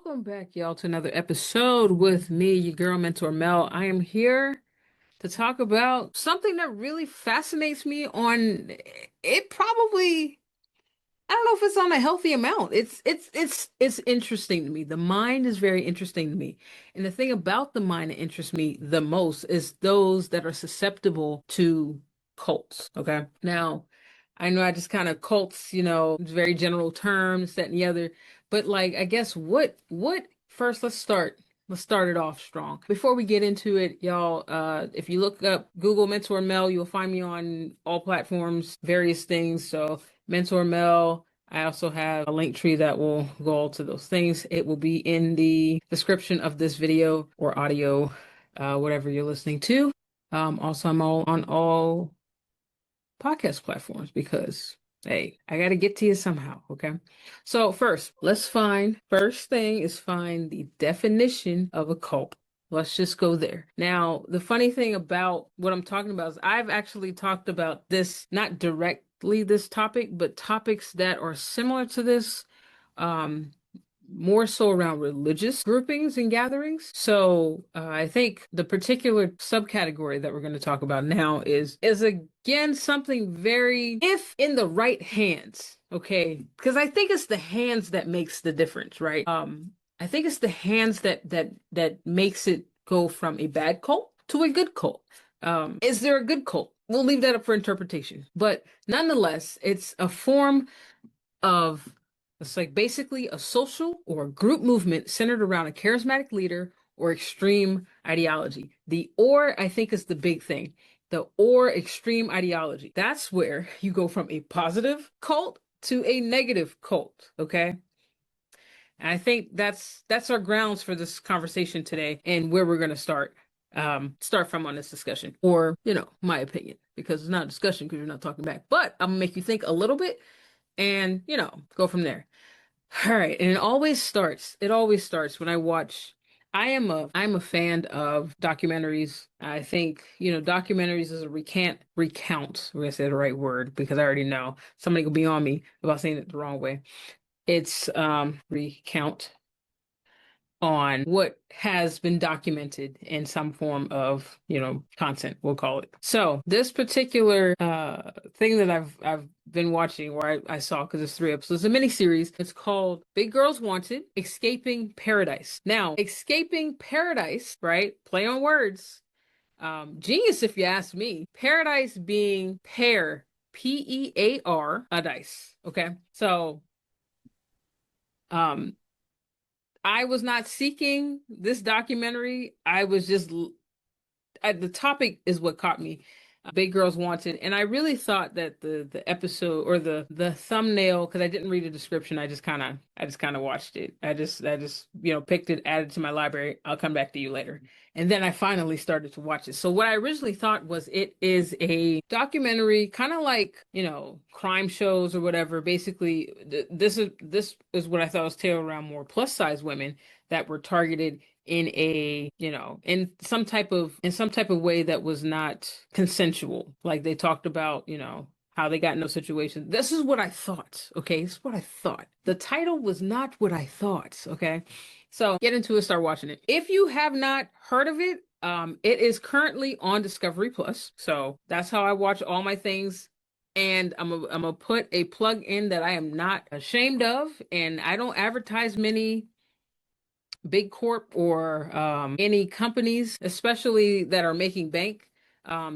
Welcome back, y'all, to another episode with me, your girl mentor Mel. I am here to talk about something that really fascinates me on it probably I don't know if it's on a healthy amount. It's interesting to me. The mind is very interesting to me. And the thing about the mind that interests me the most is those that are susceptible to cults. Okay. Now, I know I just kind of cults, very general terms, that and the other. But like I guess what first let's start it off strong. Before we get into it, y'all, if you look up Google Mentor Mel, you'll find me on all platforms, various things. So Mentor Mel. I also have a link tree that will go to those things. It will be in the description of this video or audio, whatever you're listening to. Also, I'm on all podcast platforms because, hey, I got to get to you somehow. Okay. So first thing is find the definition of a cult. Let's just go there. Now, the funny thing about what I'm talking about is I've actually talked about this, not directly this topic, but topics that are similar to this, um, more so around religious groupings and gatherings. So I think the particular subcategory that we're going to talk about now is again something very, if in the right hands, okay? Because I think it's the hands that makes the difference, right? I think it's the hands that makes it go from a bad cult to a good cult. Is there a good cult? We'll leave that up for interpretation. But nonetheless, it's a form of it's like basically a social or a group movement centered around a charismatic leader or extreme ideology. The or, I think, is the big thing. The or extreme ideology. That's where you go from a positive cult to a negative cult, okay? And I think that's our grounds for this conversation today and where we're going to start from on this discussion, or my opinion, because it's not a discussion because you're not talking back, but I'm gonna make you think a little bit and go from there. All right, and it always starts when I watch. I'm a fan of documentaries. I think documentaries is a recount, we're gonna say the right word because I already know somebody will be on me about saying it the wrong way. It's recount on what has been documented in some form of, content, we'll call it. So this particular thing that I've been watching, where I saw, because it's 3 episodes, a mini series. It's called Big Girls Wanted, Escaping Pearadise. Now, Escaping Pearadise, right? Play on words. Genius if you ask me. Paradise being pear, Pear, a dice. Okay. So um I was not seeking this documentary. I was just, the topic is what caught me. Big Girls Wanted, and I really thought that the episode or the thumbnail, because I didn't read the description, I just kind of watched it. I just picked it, added to my library. I'll come back to you later, and then I finally started to watch it. So what I originally thought was it is a documentary, kind of like crime shows or whatever. Basically, this is what I thought was tailored around more plus size women that were targeted in a in some type of way that was not consensual. Like they talked about how they got in those situations. This is what I thought. Okay, this is what I thought. The title was not what I thought. Okay, so get into it, start watching it. If you have not heard of it, it is currently on Discovery Plus. So that's how I watch all my things. And I'm gonna put a plug in that I am not ashamed of, and I don't advertise many big corp or any companies, especially that are making bank.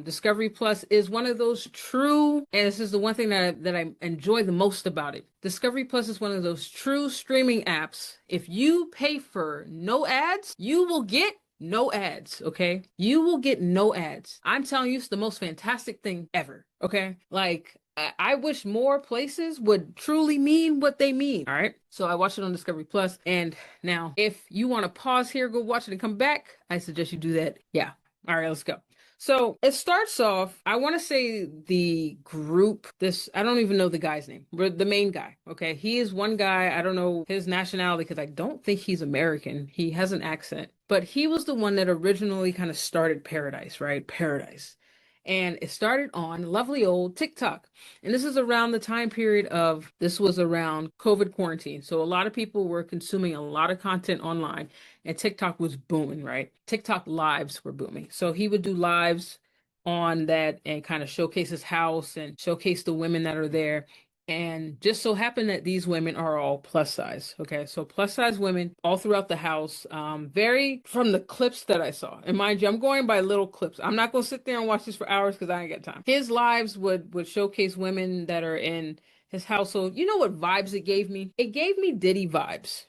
Discovery Plus is one of those true, and this is the one thing that I enjoy the most about it. Discovery Plus is one of those true streaming apps. If you pay for no ads, you will get no ads, okay? You will get no ads. I'm telling you, it's the most fantastic thing ever, okay? Like, I wish more places would truly mean what they mean. All right. So I watched it on Discovery Plus. And now, if you want to pause here, go watch it and come back, I suggest you do that. Yeah. All right, let's go. So it starts off, I want to say the group, I don't even know the guy's name, but the main guy. Okay. He is one guy. I don't know his nationality because I don't think he's American. He has an accent, but he was the one that originally kind of started Paradise, right? Paradise. And it started on lovely old TikTok. And this is around the time period of, this was around COVID quarantine. So a lot of people were consuming a lot of content online, and TikTok was booming, right? TikTok lives were booming. So he would do lives on that and kind of showcase his house and showcase the women that are there. And just so happened that these women are all plus size. Okay. So plus size women all throughout the house. Very from the clips that I saw. And mind you, I'm going by little clips. I'm not going to sit there and watch this for hours because I ain't got time. His lives would showcase women that are in his household. You know what vibes it gave me? It gave me Diddy vibes.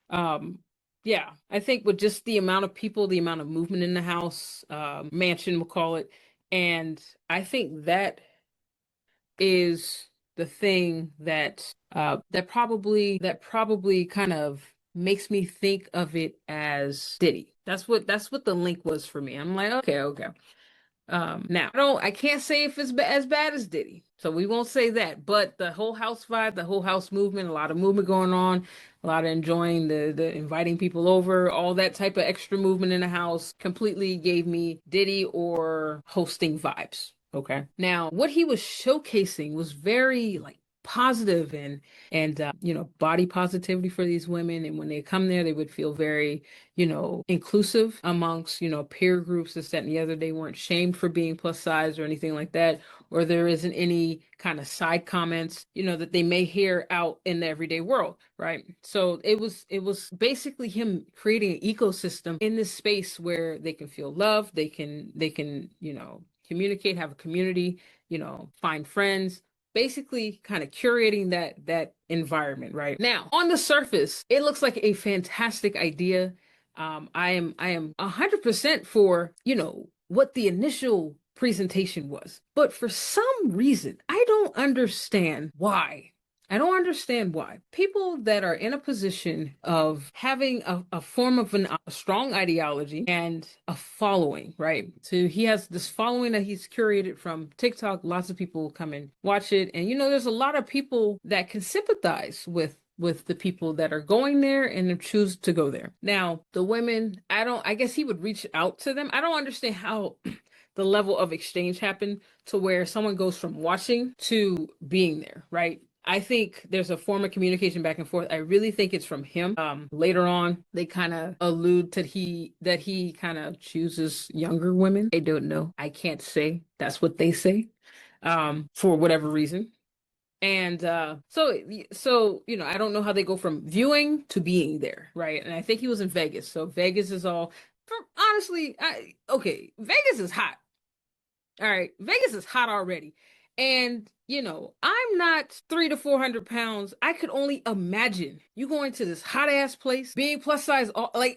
Um, yeah, I think with just the amount of people, the amount of movement in the house, mansion, we'll call it. And I think that is the thing that that probably kind of makes me think of it as Diddy. That's what the link was for me. I'm like, okay, okay. Now I can't say if it's as bad as Diddy, so we won't say that. But the whole house vibe, the whole house movement, a lot of movement going on, a lot of enjoying the inviting people over, all that type of extra movement in the house, completely gave me Diddy or hosting vibes. Okay. Now, what he was showcasing was very like positive and body positivity for these women, and when they come there they would feel very inclusive amongst, peer groups, this, that, and the other. They weren't shamed for being plus size or anything like that, or there isn't any kind of side comments, that they may hear out in the everyday world, right? So it was basically him creating an ecosystem in this space where they can feel loved, they can communicate, have a community, find friends, basically kind of curating that environment. Right now, on the surface it looks like a fantastic idea. I am 100% for what the initial presentation was, but for some reason I don't understand why people that are in a position of having a form of a strong ideology and a following, right? So he has this following that he's curated from TikTok. Lots of people come and watch it. And, there's a lot of people that can sympathize with the people that are going there and choose to go there. Now, the women, I guess he would reach out to them. I don't understand how the level of exchange happened to where someone goes from watching to being there, right? I think there's a form of communication back and forth. I really think it's from him. Later on, they kind of allude to that he kind of chooses younger women. I don't know. I can't say. That's what they say. For whatever reason. And so I don't know how they go from viewing to being there, right? And I think he was in Vegas. So Vegas is all, honestly, okay, Vegas is hot. All right, Vegas is hot already. And, I'm not 300 to 400 pounds. I could only imagine you going to this hot ass place, being plus size, like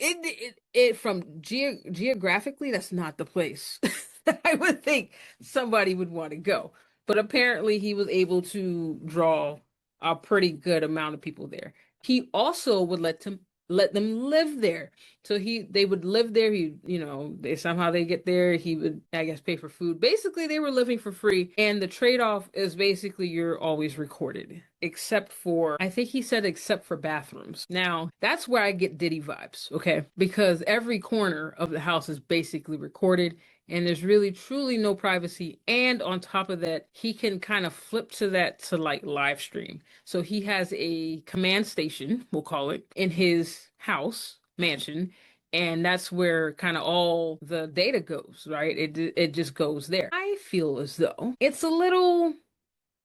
it from geographically, that's not the place that I would think somebody would want to go. But apparently he was able to draw a pretty good amount of people there. He also would let them live there. So they would live there. They somehow they get there. He would, I guess, pay for food. Basically, they were living for free. And the trade-off is basically you're always recorded, except for, I think he said, except for bathrooms. Now, that's where I get Diddy vibes, okay? Because every corner of the house is basically recorded, and there's really truly no privacy. And on top of that, he can kind of flip to that to like live stream. So he has a command station, we'll call it, in his house mansion, and that's where kind of all the data goes, right? It just goes there. I feel as though it's a little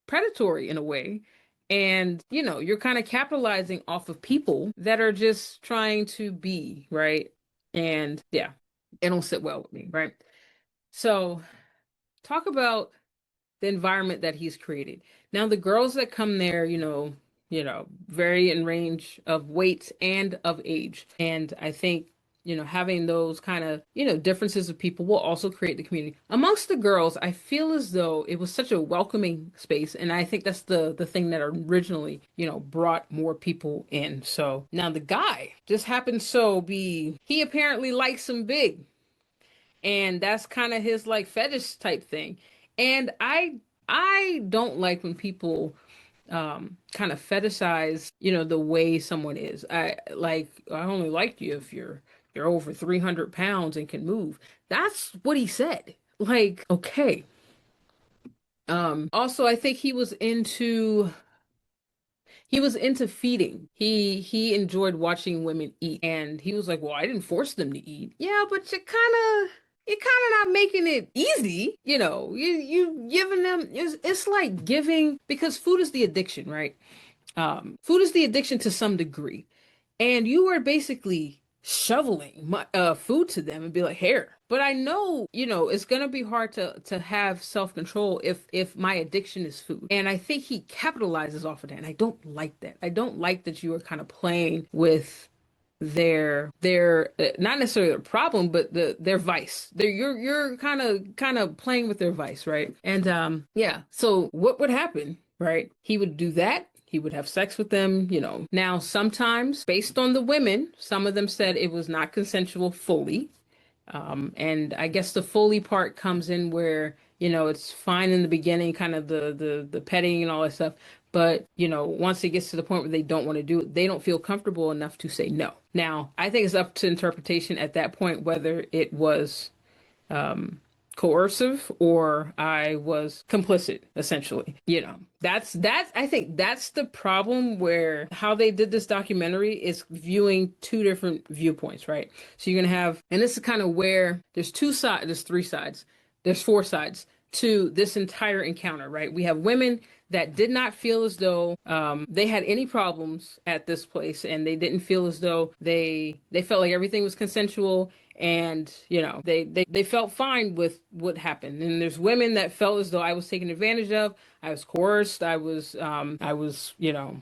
predatory in a way. And, you're kind of capitalizing off of people that are just trying to be, right? And yeah, it don't sit well with me, right? So, talk about the environment that he's created. Now, the girls that come there, vary in range of weight and of age. And I think, having those kind of, differences of people will also create the community. Amongst the girls, I feel as though it was such a welcoming space. And I think that's the thing that originally, brought more people in. So now the guy just happens he apparently likes him big, and that's kind of his like fetish type thing. And I don't like when people kind of fetishize, the way someone is. I only like you if you're over 300 pounds and can move. That's what he said. like, okay. Also, I think he was into feeding. He enjoyed watching women eat, and he was like, "Well, I didn't force them to eat." Yeah, but you're kind of not making it easy. You giving them it's like giving because food is the addiction, right? Food is the addiction to some degree. And you were basically shoveling food to them and be like, here. But I know, it's gonna be hard to have self-control if my addiction is food. And I think he capitalizes off of that. And I don't like that. I don't like that you are kind of playing with their not necessarily a problem but their vice. You're kind of playing with their vice, right? And yeah, so what would happen, right? He would do that. He would have sex with them. Now sometimes based on the women, some of them said it was not consensual fully. And I guess the Foley part comes in where, it's fine in the beginning, kind of the petting and all that stuff. But, once it gets to the point where they don't want to do it, they don't feel comfortable enough to say no. Now, I think it's up to interpretation at that point whether it was um, coercive or I was complicit, essentially. That's I think that's the problem where how they did this documentary is viewing two different viewpoints, right? So you're gonna have, and this is kind of where there's three sides, there's four sides to this entire encounter, right? We have women that did not feel as though they had any problems at this place, and they didn't feel as though they felt like everything was consensual, and they felt fine with what happened. And there's women that felt as though I was taken advantage of, I was coerced, I was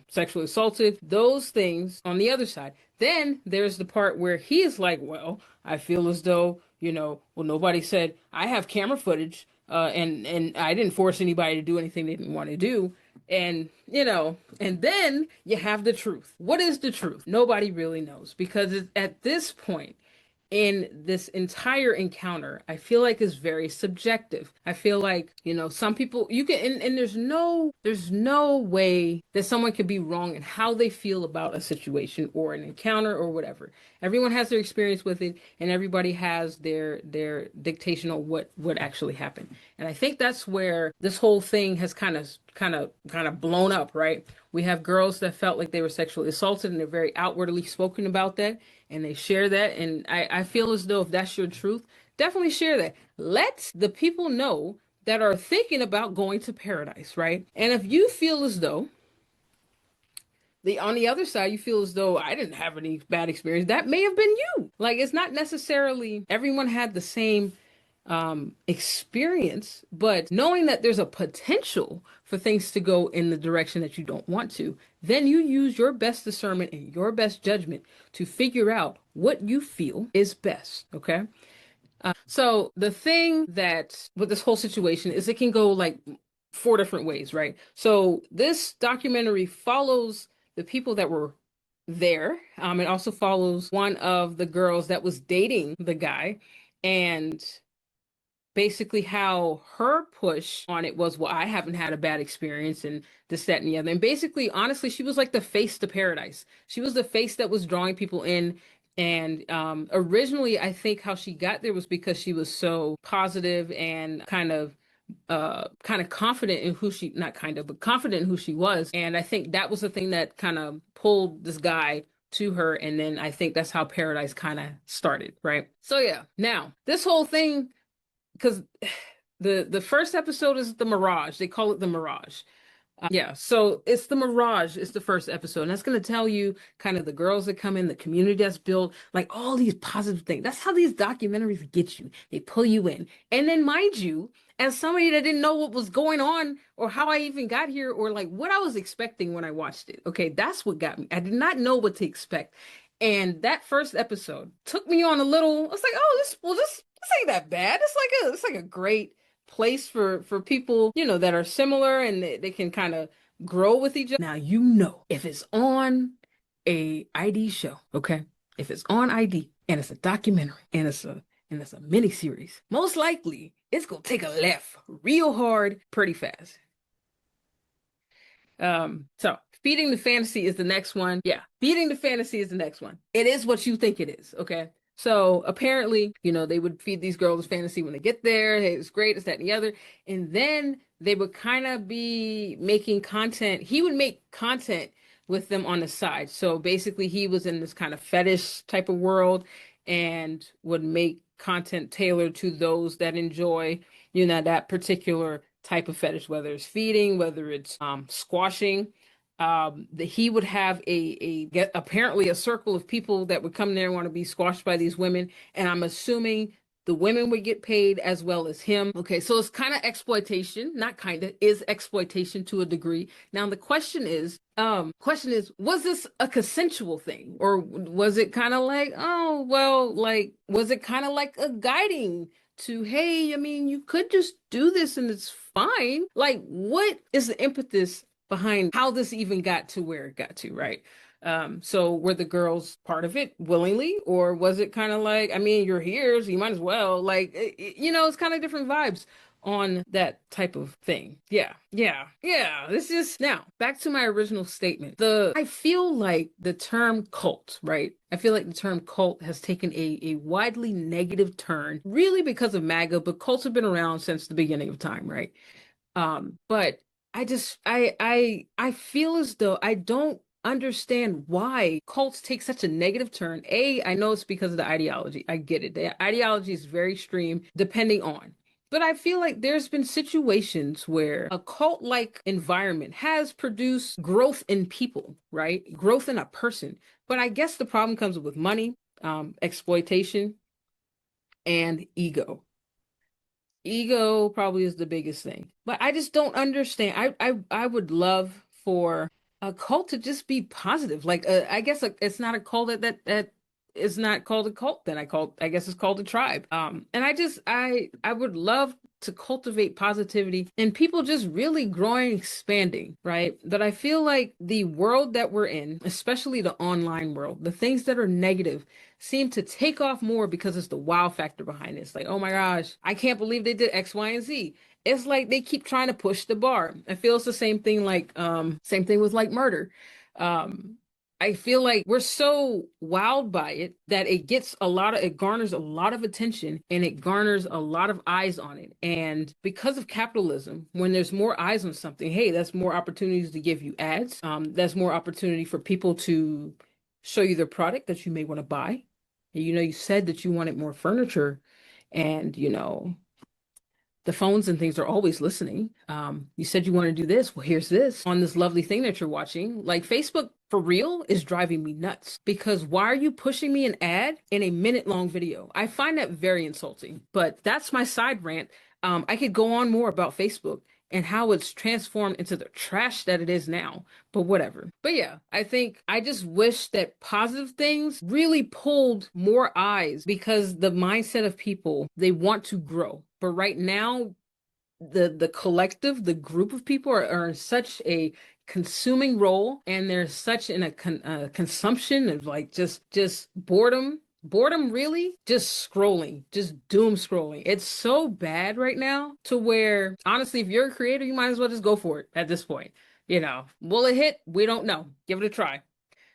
sexually assaulted, those things on the other side. Then there's the part where he is like, well, I feel as though, well, nobody said, I have camera footage, and I didn't force anybody to do anything they didn't want to do. And then you have the truth. What is the truth? Nobody really knows, because at this point in this entire encounter, I feel like is very subjective. I feel like, some people you can, and there's no way that someone could be wrong in how they feel about a situation or an encounter or whatever. Everyone has their experience with it, and everybody has their dictation on what actually happened. And I think that's where this whole thing has kind of blown up, right? We have girls that felt like they were sexually assaulted, and they're very outwardly spoken about that, and they share that. And I feel as though if that's your truth, definitely share that. Let the people know that are thinking about going to paradise, right? And if you feel as though on the other side, you feel as though I didn't have any bad experience, that may have been you. Like, it's not necessarily everyone had the same experience, but knowing that there's a potential for things to go in the direction that you don't want to, then you use your best discernment and your best judgment to figure out what you feel is best. Okay. So the thing that with this whole situation is it can go like four different ways, right? So this documentary follows the people that were there. It also follows one of the girls that was dating the guy, and basically how her push on it was, well, I haven't had a bad experience and this, that, and the other. And basically, honestly, she was like the face to Paradise. She was the face that was drawing people in. And originally, I think how she got there was because she was so positive and kind of confident in who she, not kind of, but confident in who she was. And I think that was the thing that kind of pulled this guy to her. And then I think that's how Paradise kind of started, right? So yeah, now this whole thing, because the first episode is the Mirage. They call it the Mirage. Yeah, so it's the Mirage. It's the first episode, and that's going to tell you kind of the girls that come in, the community that's built, like all these positive things. That's how these documentaries get you. They pull you in, and then mind you, as somebody that didn't know what was going on or how I even got here or like what I was expecting when I watched it. Okay, that's what got me. I did not know what to expect, and that first episode took me on a little. I was like, oh, this ain't that bad. It's like a great place for people, that are similar, and they can kind of grow with each other. Now, if it's on a ID show, okay? If it's on ID and it's a documentary and it's a mini series, most likely it's gonna take a left real hard pretty fast. So feeding the fantasy is the next one. Yeah, feeding the fantasy is the next one. It is what you think it is, okay? So apparently, they would feed these girls fantasy when they get there. Hey, it's great, it's that and the other. And then they would kind of be making content. He would make content with them on the side. So basically, he was in this kind of fetish type of world and would make content tailored to those that enjoy, that particular type of fetish, whether it's feeding, whether it's squashing. He would have apparently a circle of people that would come there and want to be squashed by these women, and I'm assuming the women would get paid as well as him. Okay, so it's kind of exploitation, not kind of, is exploitation to a degree. Now the question is, was this a consensual thing, or was it kind of like, oh well, like was it kind of like a guiding to, hey, I mean, you could just do this and it's fine. Like, what is the impetus behind how this even got to where it got to, right? So were the girls part of it willingly, or was it kind of like, I mean, you're here, so you might as well, like, it's kind of different vibes on that type of thing. Yeah, yeah, yeah. This is now back to my original statement. I feel like the term cult, right? I feel like the term cult has taken a widely negative turn, really because of MAGA, but cults have been around since the beginning of time, right? But I feel as though I don't understand why cults take such a negative turn. I know it's because of the ideology. I get it. The ideology is very extreme depending on. But I feel like there's been situations where a cult-like environment has produced growth in people, right? Growth in a person. But I guess the problem comes with money, exploitation, and ego. Ego probably is the biggest thing. But I just don't understand. I would love for a cult to just be positive. Like I guess it's not a cult that is not called a cult. Then I guess it's called a tribe. And I would love to cultivate positivity and people just really growing, expanding, right? But I feel like the world that we're in, especially the online world, the things that are negative seem to take off more because it's the wow factor behind it. It's like, oh my gosh, I can't believe they did X, Y, and Z. It's like they keep trying to push the bar. I feel it's the same thing same thing with like murder. Um I feel like we're so wowed by it that it garners a lot of attention and it garners a lot of eyes on it. And because of capitalism, when there's more eyes on something, hey, that's more opportunities to give you ads. That's more opportunity for people to show you the product that you may want to buy. You said that you wanted more furniture and, the phones and things are always listening. You said you want to do this. Well, here's this on this lovely thing that you're watching. Like Facebook for real is driving me nuts because why are you pushing me an ad in a minute long video? I find that very insulting, but that's my side rant. I could go on more about Facebook and how it's transformed into the trash that it is now, but whatever. But yeah, I just wish that positive things really pulled more eyes because the mindset of people, they want to grow. But right now, the collective, the group of people are in such a consuming role, and there's such in a consumption of like just boredom, really just scrolling, just doom scrolling. It's so bad right now to where honestly, if you're a creator, you might as well just go for it at this point. Will it hit? We don't know. Give it a try.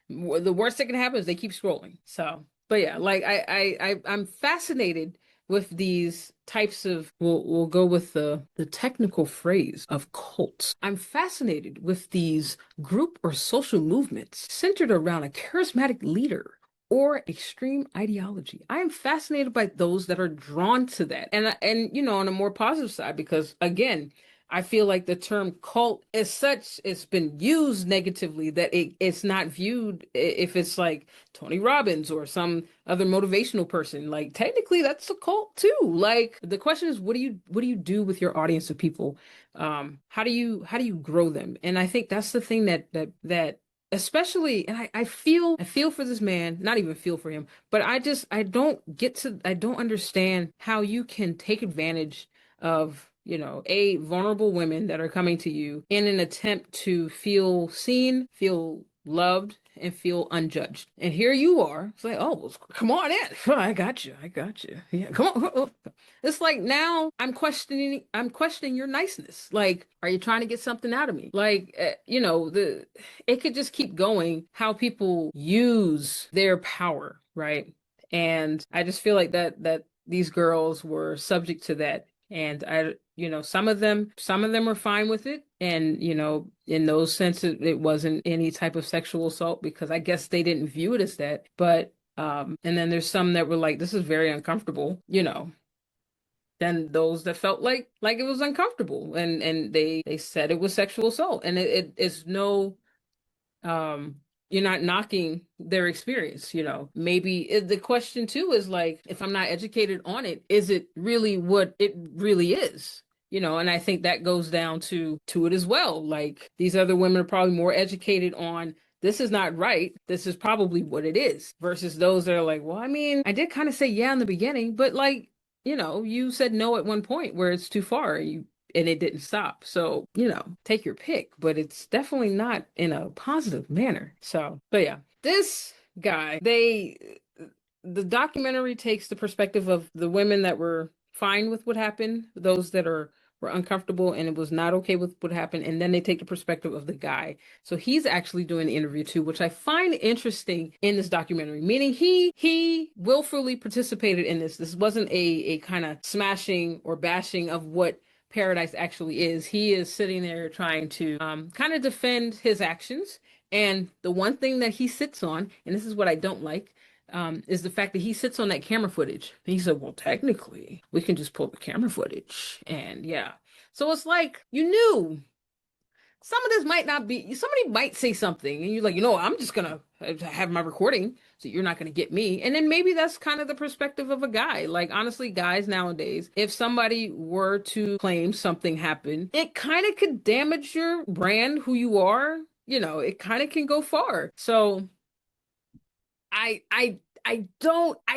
The worst that can happen is they keep scrolling. So, but yeah, like I'm fascinated with these types of, we'll go with the technical phrase of cults. I'm fascinated with these group or social movements centered around a charismatic leader or extreme ideology. I am fascinated by those that are drawn to that. And on a more positive side, because again, I feel like the term cult is such, it's been used negatively that it's not viewed if it's like Tony Robbins or some other motivational person. Like technically that's a cult too. Like the question is what do you do with your audience of people? How do you grow them? And I think that's the thing that especially, and I feel for this man, not even feel for him, but I don't understand how you can take advantage of vulnerable women that are coming to you in an attempt to feel seen, feel loved, and feel unjudged. And here you are. It's like, oh, well, come on in. I got you. I got you. Yeah, come on. It's like now I'm questioning your niceness. Like, are you trying to get something out of me? Like, it could just keep going how people use their power, right? And I just feel like that these girls were subject to that. And some of them were fine with it. And, in those senses, it wasn't any type of sexual assault because I guess they didn't view it as that. But, and then there's some that were like, this is very uncomfortable, than those that felt like it was uncomfortable. And they said it was sexual assault. And it's no, um you're not knocking their experience. Maybe the question too is like, if I'm not educated on it, is it really what it really is? And I think that goes down to it as well. Like, these other women are probably more educated on, this is not right, this is probably what it is, versus those that are like, well, I mean, I did kind of say yeah in the beginning, but like, you said no at one point where it's too far. And it didn't stop. So, take your pick, but it's definitely not in a positive manner. So, but yeah, this guy, the documentary takes the perspective of the women that were fine with what happened, those that were uncomfortable and it was not okay with what happened, and then they take the perspective of the guy. So he's actually doing the interview too, which I find interesting in this documentary, meaning he willfully participated in this. This wasn't a kind of smashing or bashing of what Pearadise actually is. He is sitting there trying to kind of defend his actions. And the one thing that he sits on, and this is what I don't like, is the fact that he sits on that camera footage. He said, well, technically, we can just pull the camera footage. And yeah. So it's like, you knew some of this might not be, somebody might say something and you're like, I'm just gonna have my recording, so you're not gonna get me. And then maybe that's kind of the perspective of a guy. Like, honestly, guys nowadays, if somebody were to claim something happened, it kind of could damage your brand, who you are. It kind of can go far. So I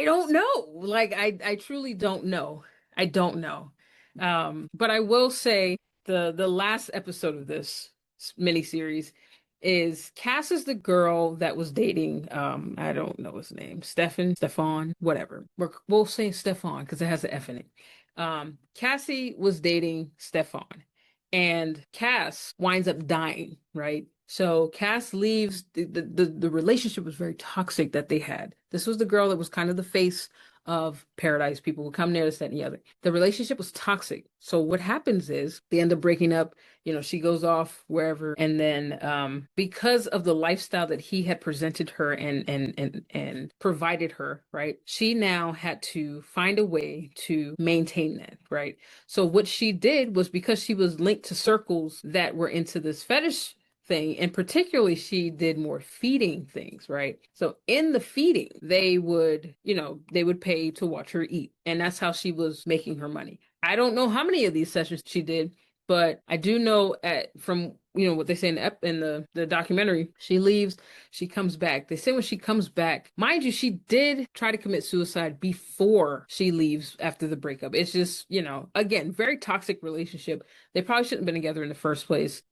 don't know. Like, I truly don't know. I don't know. But I will say the last episode of this miniseries is Cass is the girl that was dating, I don't know his name, Stefan, whatever. We'll say Stefan because it has an F in it. Cassie was dating Stefan, and Cass winds up dying, right? So Cass leaves. The relationship was very toxic that they had. This was the girl that was kind of the face of Pearadise. People would come near this, that, and the other. The relationship was toxic. So what happens is they end up breaking up. She goes off wherever, and then because of the lifestyle that he had presented her and provided her, right? She now had to find a way to maintain that, right? So what she did was, because she was linked to circles that were into this fetish thing, and particularly she did more feeding things, right? So in the feeding, they would pay to watch her eat, and that's how she was making her money. I don't know how many of these sessions she did, but I do know from what they say in the documentary, she leaves, she comes back. They say when she comes back, mind you, she did try to commit suicide before she leaves after the breakup. It's just, again, very toxic relationship. They probably shouldn't have been together in the first place,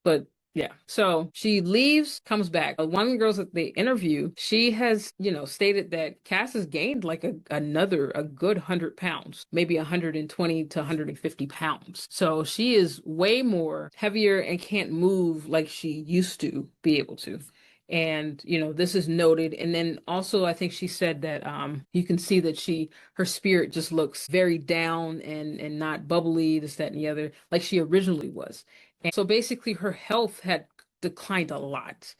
but yeah. So she leaves, comes back. One of the girls that they interview, she has, stated that Cass has gained like a good 100 pounds, maybe 120 to 150 pounds. So she is way more heavier and can't move like she used to be able to. And, this is noted. And then also, I think she said that you can see that her spirit just looks very down and not bubbly, this, that, and the other, like she originally was. And so basically, her health had declined a lot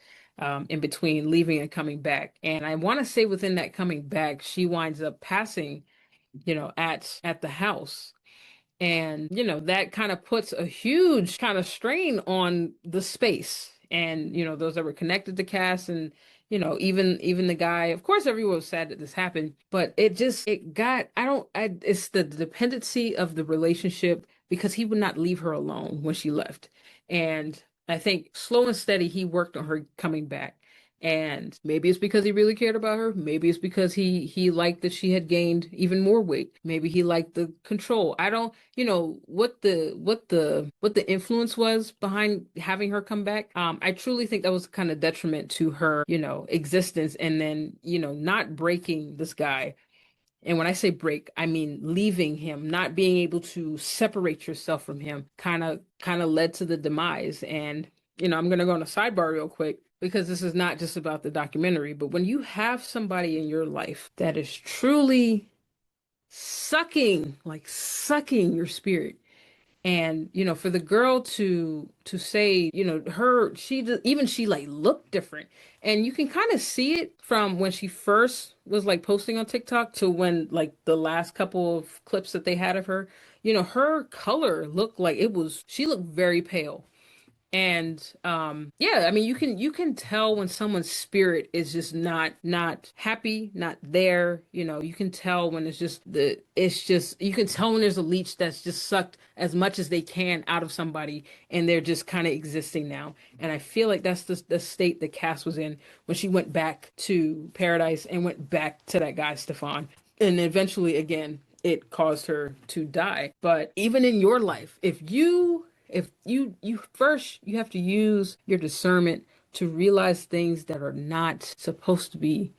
in between leaving and coming back. And I want to say within that coming back, she winds up passing, at the house. And, that kind of puts a huge kind of strain on the space. And, those that were connected to Cass, and, even the guy, of course, everyone was sad that this happened, but it's the dependency of the relationship, because he would not leave her alone when she left. And I think slow and steady, he worked on her coming back. And maybe it's because he really cared about her. Maybe it's because he liked that she had gained even more weight. Maybe he liked the control. I don't, what the influence was behind having her come back. I truly think that was kind of detriment to her, existence. And then, not breaking this guy. And when I say break, I mean leaving him, not being able to separate yourself from him, kind of led to the demise. And, I'm going to go on a sidebar real quick. because this is not just about the documentary, but when you have somebody in your life that is truly sucking, like sucking your spirit. And, for the girl to say, her, even she like looked different. And you can kind of see it from when she first was like posting on TikTok to when like the last couple of clips that they had of her, her color looked like she looked very pale. And yeah, I mean you can tell when someone's spirit is just not happy, not there. You can tell when you can tell when there's a leech that's just sucked as much as they can out of somebody, and they're just kind of existing now. And I feel like that's the state that Cass was in when she went back to Paradise and went back to that guy Stefan. And eventually again it caused her to die. But even in your life, if you first you have to use your discernment to realize things that are not supposed to be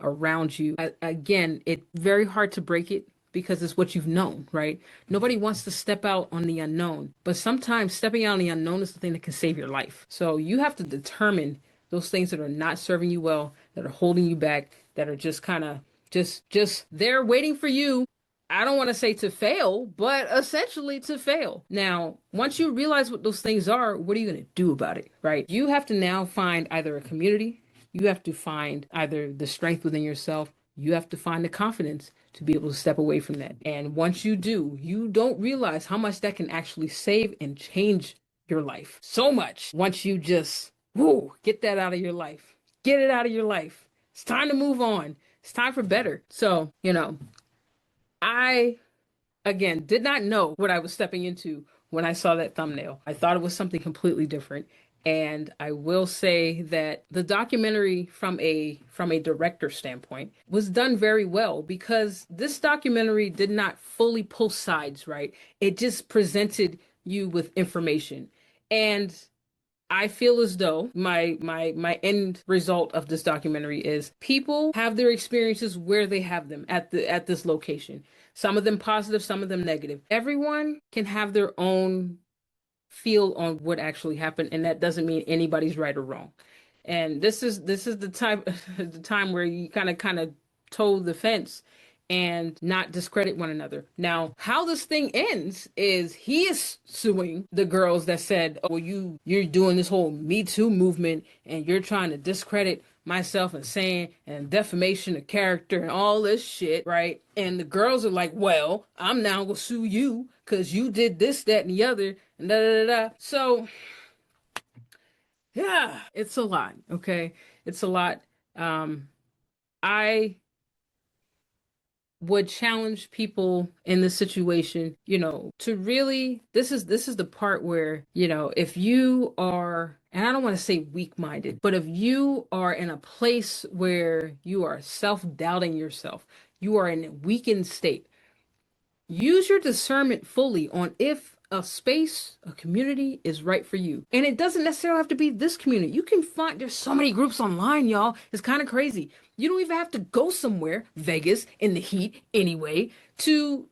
around you. Again, it's very hard to break it because it's what you've known, right? Nobody wants to step out on the unknown, but sometimes stepping out on the unknown is the thing that can save your life. So you have to determine those things that are not serving you well, that are holding you back, that are just kind of just there waiting for you. I don't want to say to fail, but essentially to fail. Now, once you realize what those things are, what are you going to do about it, right? You have to now find either a community, you have to find either the strength within yourself, you have to find the confidence to be able to step away from that. And once you do, you don't realize how much that can actually save and change your life so much. Once you just, whoo, get that out of your life, get it out of your life. It's time to move on. It's time for better. So, I, again, did not know what I was stepping into when I saw that thumbnail. I thought it was something completely different. And I will say that the documentary from a director standpoint was done very well because this documentary did not fully pull sides, right? It just presented you with information. And I feel as though my end result of this documentary is people have their experiences where they have them at this location. Some of them positive, some of them negative. Everyone can have their own feel on what actually happened, and that doesn't mean anybody's right or wrong. And this is the time the time where you kind of toe the fence and not discredit one another. Now, how this thing ends is he is suing the girls that said, "Oh, well, you're doing this whole Me Too movement and you're trying to discredit myself and saying and defamation of character and all this shit, right?" And the girls are like, "Well, I'm now gonna sue you because you did this, that, and the other, and da da da da." So yeah, it's a lot. Okay, it's a lot. I would challenge people in this situation, to really this is the part where, if you are, and I don't want to say weak-minded, but if you are in a place where you are self-doubting yourself, you are in a weakened state, use your discernment fully on if a space, a community is right for you. And it doesn't necessarily have to be this community. You can find, there's so many groups online, y'all. It's kind of crazy. You don't even have to go somewhere, Vegas, in the heat anyway, to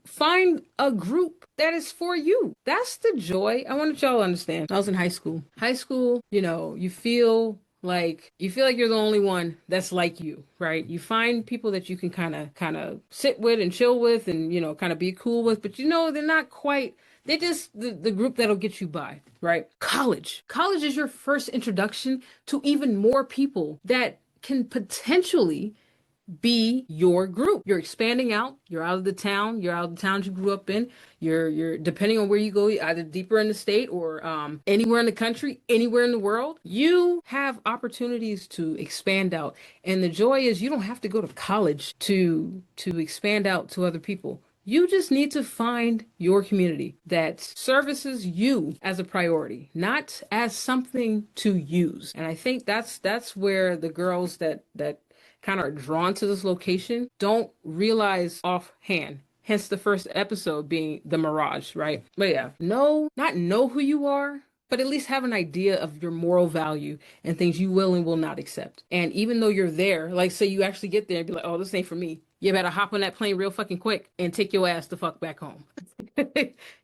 find a group that is for you. That's the joy. I want y'all to understand. I was in high school. High school, you feel like you're the only one that's like you, right? You find people that you can kind of sit with and chill with and kind of be cool with, but they're not quite, they're just the group that'll get you by, right? College is your first introduction to even more people that can potentially be your group. You're expanding out. You're out of the town. You're out of the towns you grew up in. You're depending on where you go, either deeper in the state or anywhere in the country, anywhere in the world. You have opportunities to expand out, and the joy is you don't have to go to college to expand out to other people. You just need to find your community that services you as a priority, not as something to use. And I think that's where the girls that kind of are drawn to this location don't realize offhand. Hence the first episode being the mirage, right? But yeah, not know who you are, but at least have an idea of your moral value and things you will and will not accept. And even though you're there, like say you actually get there and be like, "Oh, this ain't for me," you better hop on that plane real fucking quick and take your ass the fuck back home.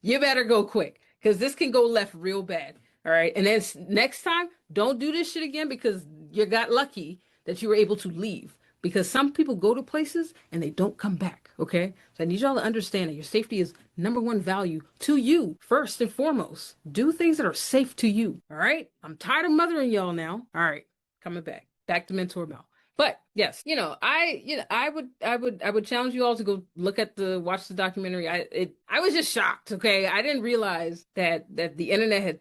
You better go quick because this can go left real bad. All right. And then next time, don't do this shit again because you got lucky that you were able to leave. Because some people go to places and they don't come back. Okay. So I need y'all to understand that your safety is number one value to you, first and foremost. Do things that are safe to you. All right. I'm tired of mothering y'all now. All right. Coming back. Back to Mentor Mel. But yes, I would challenge you all to go watch the documentary. I was just shocked. Okay, I didn't realize that the internet had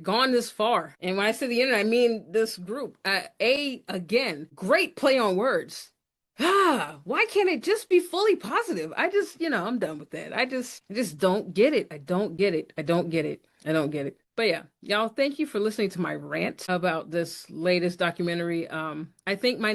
gone this far. And when I say the internet, I mean this group. Again, great play on words. Why can't it just be fully positive? I'm done with that. I just don't get it. I don't get it. I don't get it. I don't get it. But yeah, y'all, thank you for listening to my rant about this latest documentary. I think I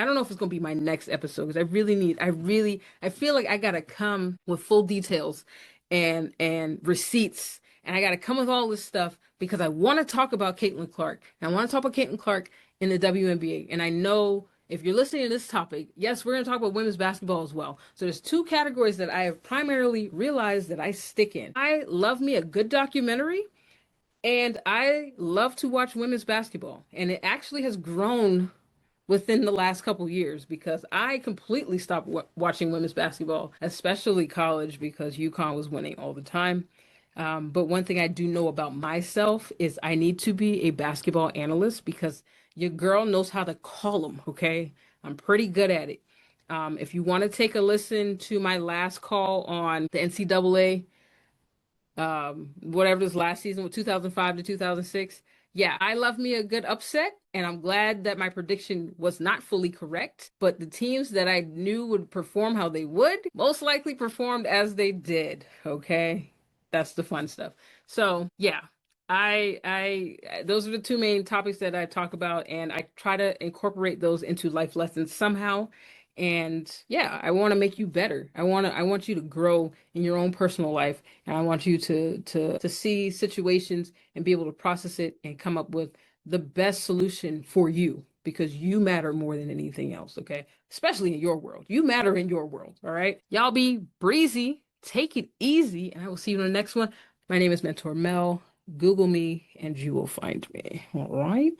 don't know if it's gonna be my next episode because I feel like I gotta come with full details and receipts, and I gotta come with all this stuff because I want to talk about Caitlin Clark. And I want to talk about Caitlin Clark in the WNBA. And I know if you're listening to this topic, yes, we're going to talk about women's basketball as well. So there's two categories that I have primarily realized that I stick in. I love me a good documentary, and I love to watch women's basketball. And it actually has grown within the last couple years because I completely stopped watching women's basketball, especially college, because UConn was winning all the time. But one thing I do know about myself is I need to be a basketball analyst because your girl knows how to call them, okay? I'm pretty good at it. If you want to take a listen to my last call on the NCAA, whatever this last season with 2005 to 2006. Yeah, I love me a good upset, and I'm glad that my prediction was not fully correct. But the teams that I knew would perform how they would most likely performed as they did. Okay, that's the fun stuff. So yeah, those are the two main topics that I talk about, and I try to incorporate those into life lessons somehow. And yeah, I want to make you better. I want you to grow in your own personal life, and I want you to see situations and be able to process it and come up with the best solution for you because you matter more than anything else, okay? Especially in your world. You matter in your world, all right? Y'all be breezy, take it easy, and I will see you in the next one. My name is Mentor Mel. Google me and you will find me. All right.